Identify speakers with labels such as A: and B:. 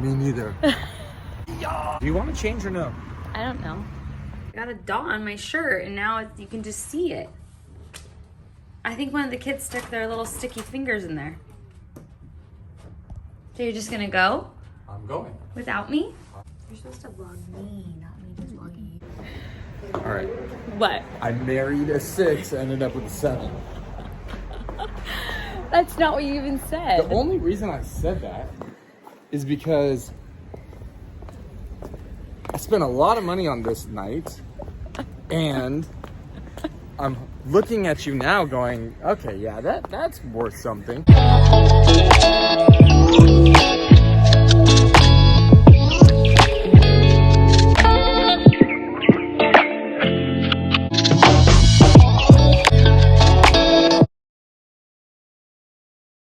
A: Me neither. Do you want to change or no?
B: I don't know. I got a dot on my shirt and now you can just see it. I think one of the kids stuck their little sticky fingers in there. So you're just gonna go?
A: I'm going.
B: Without me? You're supposed to vlog me, not me just vlogging you.
A: All right.
B: What?
A: I married a 6, ended up with a 7.
B: That's not what you even said.
A: The only reason I said that is because I spent a lot of money on this night, and I'm looking at you now going, okay, yeah, that's worth something.